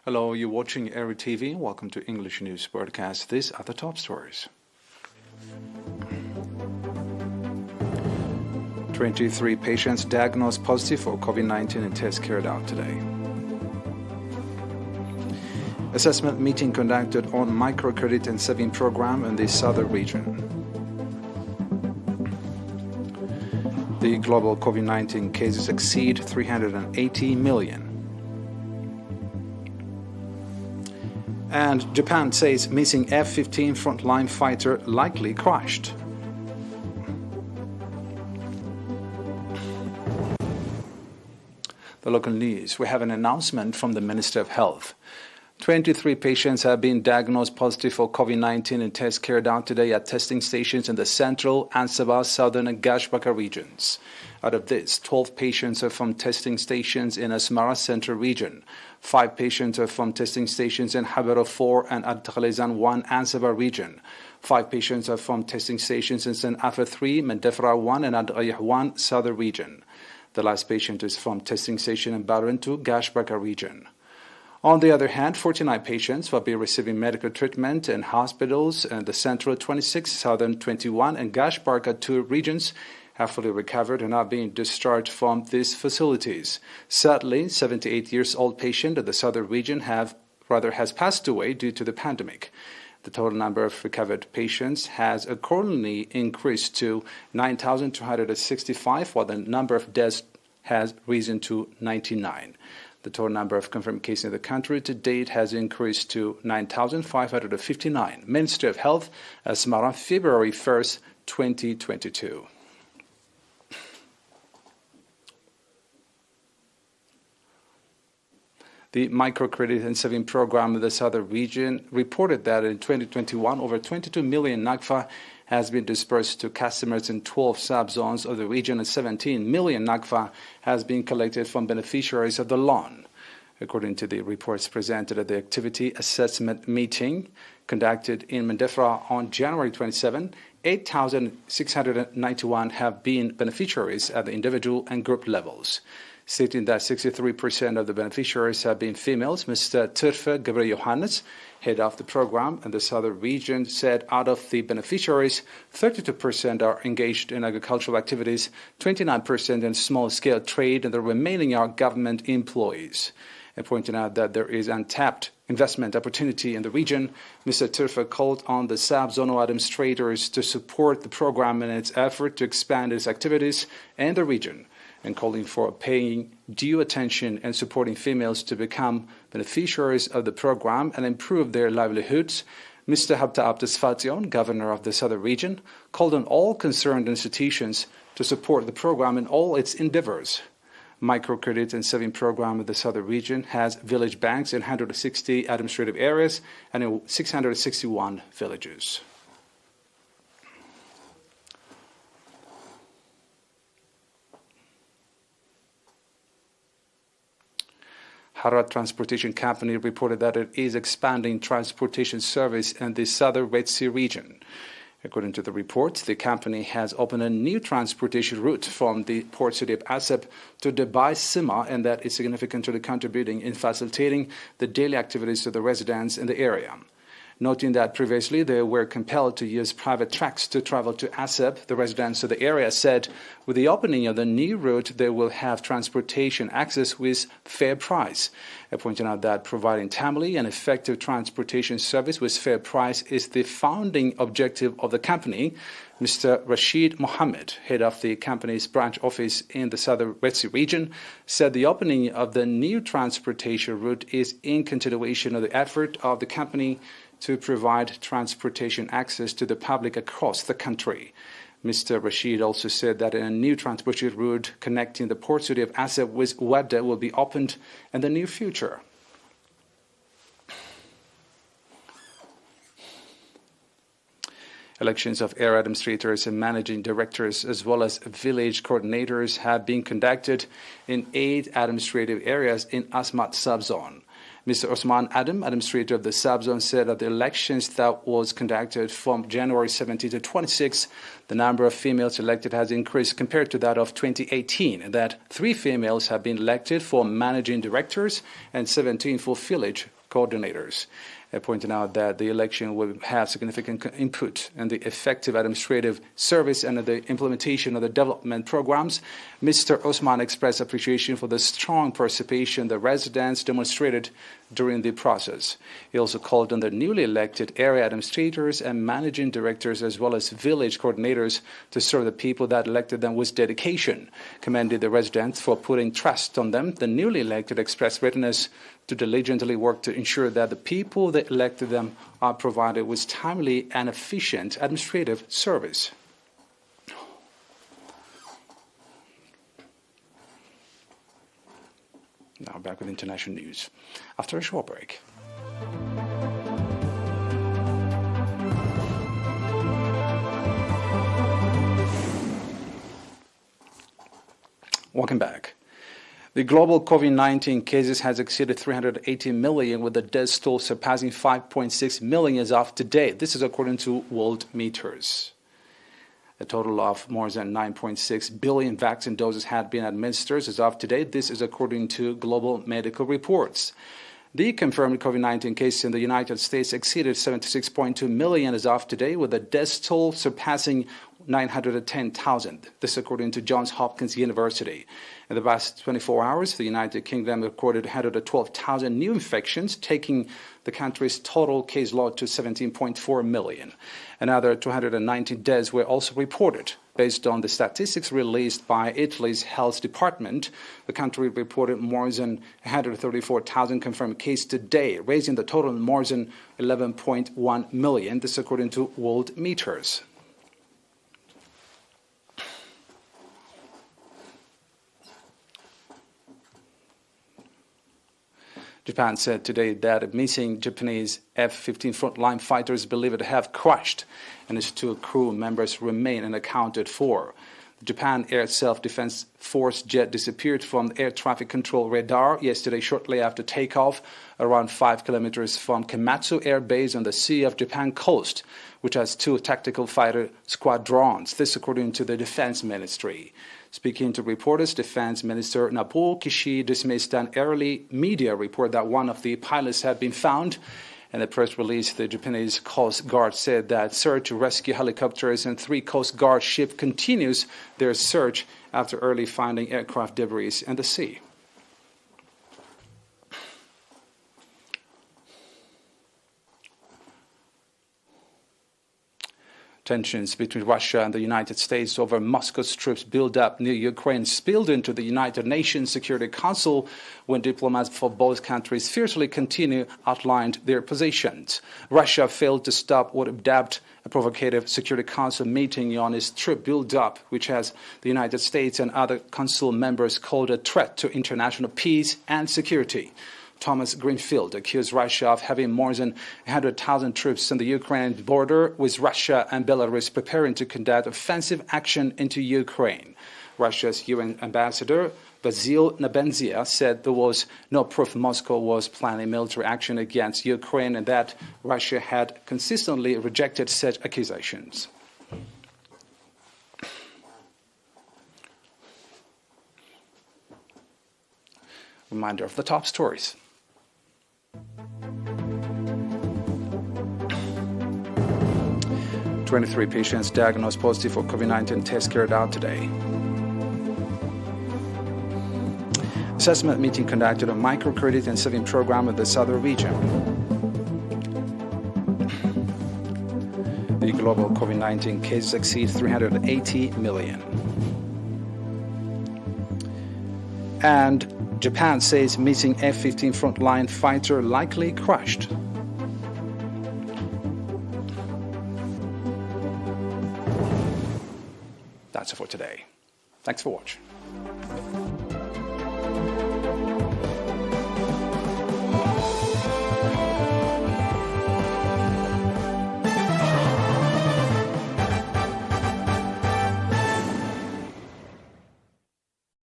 Hello, you're watching ERi-TV. Welcome to English News Broadcast. These are the top stories. 23 patients diagnosed positive for COVID-19 in tests carried out today. Assessment meeting conducted on microcredit and saving program in the southern region. The global COVID-19 cases exceed 380 million. And Japan says missing F-15 frontline fighter likely crashed. The local news. We have an announcement from the Minister of Health. 23 patients have been diagnosed positive for COVID-19 in tests carried out today at testing stations in the central, Ansaba, southern and Gashbaka regions. Out of this, 12 patients are from testing stations in Asmara Central region. 5 patients are from testing stations in Habero 4 and Ad-Taghlezan 1 Ansaba region. 5 patients are from testing stations in St. Afa 3, Mendefra 1 and Ad-Ayah 1 southern region. The last patient is from testing station in Barintu, Gashbaka region. On the other hand, 49 patients will be receiving medical treatment in hospitals in the central 26, southern 21, and Gashbarka 2 regions have fully recovered and are being discharged from these facilities. Sadly, 78-year-old patient in the southern region has passed away due to the pandemic. The total number of recovered patients has accordingly increased to 9,265, while the number of deaths has risen to 99. The total number of confirmed cases in the country to date has increased to 9,559. Ministry of Health, Asmara, February 1st, 2022. The microcredit and saving program of the southern region reported that in 2021, over 22 million Nakfa has been dispersed to customers in 12 sub-zones of the region, and 17 million Nakfa has been collected from beneficiaries of the loan. According to the reports presented at the activity assessment meeting conducted in Mendefra on January 27, 8,691 have been beneficiaries at the individual and group levels. Stating that 63% of the beneficiaries have been females, Mr. Turfe Gabriel Johannes, head of the program in the southern region, said out of the beneficiaries, 32% are engaged in agricultural activities, 29% in small-scale trade, and the remaining are government employees. And pointing out that there is untapped investment opportunity in the region, Mr. Turfe called on the sub-zonal administrators to support the program in its effort to expand its activities in the region, and calling for paying due attention and supporting females to become beneficiaries of the program and improve their livelihoods. Mr. Habta Abdesfation, governor of the southern region, called on all concerned institutions to support the program in all its endeavors. Microcredit and saving program of the southern region has village banks in 160 administrative areas and in 661 villages. Harat Transportation Company reported that it is expanding transportation service in the southern Red Sea region. According to the report, the company has opened a new transportation route from the port city of Asab to Dubai Sima, and that is significantly contributing in facilitating the daily activities of the residents in the area. Noting that previously they were compelled to use private trucks to travel to Asab, the residents of the area said with the opening of the new route they will have transportation access with fair price. Pointing out that providing timely and effective transportation service with fair price is the founding objective of the company. Mr. Rashid Mohammed, head of the company's branch office in the southern Red Sea region, said the opening of the new transportation route is in continuation of the effort of the company to provide transportation access to the public across the country. Mr. Rashid also said that a new transportation route connecting the port city of Asab with Wadda will be opened in the near future. Elections of area administrators and managing directors as well as village coordinators have been conducted in 8 administrative areas in Asmat subzone. Mr. Osman Adam, administrator of the subzone, said that the elections that was conducted from January 17 to 26, the number of females elected has increased compared to that of 2018, and that 3 females have been elected for managing directors and 17 for village coordinators. Pointing out that the election will have significant input in the effective administrative service and the implementation of the development programs. Mr. Osman expressed appreciation for the strong participation the residents demonstrated during the process. He also called on the newly elected area administrators and managing directors as well as village coordinators to serve the people that elected them with dedication. Commended the residents for putting trust on them. The newly elected expressed readiness to diligently work to ensure that the people that elected them are provided with timely and efficient administrative service. Now back with international news after a short break. Welcome back. The global COVID-19 cases has exceeded 380 million, with the death toll surpassing 5.6 million as of today. This is according to World Meters. A total of more than 9.6 billion vaccine doses had been administered as of today. This is according to global medical reports. The confirmed COVID-19 cases in the United States exceeded 76.2 million as of today, with the death toll surpassing 910,000. This according to Johns Hopkins University. In the past 24 hours, the United Kingdom recorded 112,000 new infections, taking the country's total case load to 17.4 million. Another 290 deaths were also reported. Based on the statistics released by Italy's health department, the country reported more than 134,000 confirmed cases today, raising the total to more than 11.1 million. This according to World Meters. Japan said today that missing Japanese F-15 frontline fighters believed to have crashed, and its 2 crew members remain unaccounted for. The Japan Air Self-Defense Force jet disappeared from the air traffic control radar yesterday shortly after takeoff around 5 kilometers from Komatsu Air Base on the Sea of Japan coast, which has 2 tactical fighter squadrons. This according to the Defense Ministry. Speaking to reporters, Defense Minister Nobuo Kishi dismissed an early media report that one of the pilots had been found. In a press release, the Japanese Coast Guard said that search and rescue helicopters and 3 Coast Guard ships continues their search after early finding aircraft debris in the sea. Tensions between Russia and the United States over Moscow's troops build-up near Ukraine spilled into the United Nations Security Council when diplomats for both countries fiercely outlined their positions. Russia failed to stop what it dubbed a provocative Security Council meeting on its troop build-up, which has the United States and other council members called a threat to international peace and security. Thomas Greenfield accused Russia of having more than 100,000 troops on the Ukraine border, with Russia and Belarus preparing to conduct offensive action into Ukraine. Russia's UN ambassador, Vasil Nebenzia, said there was no proof Moscow was planning military action against Ukraine and that Russia had consistently rejected such accusations. Reminder of the top stories. "23 patients diagnosed positive for COVID-19 tests carried out today." Assessment meeting conducted on microcredit and saving program in the southern region. The global COVID-19 cases exceed 380 million. And Japan says missing F-15 frontline fighter likely crashed. That's it for today. Thanks for watching.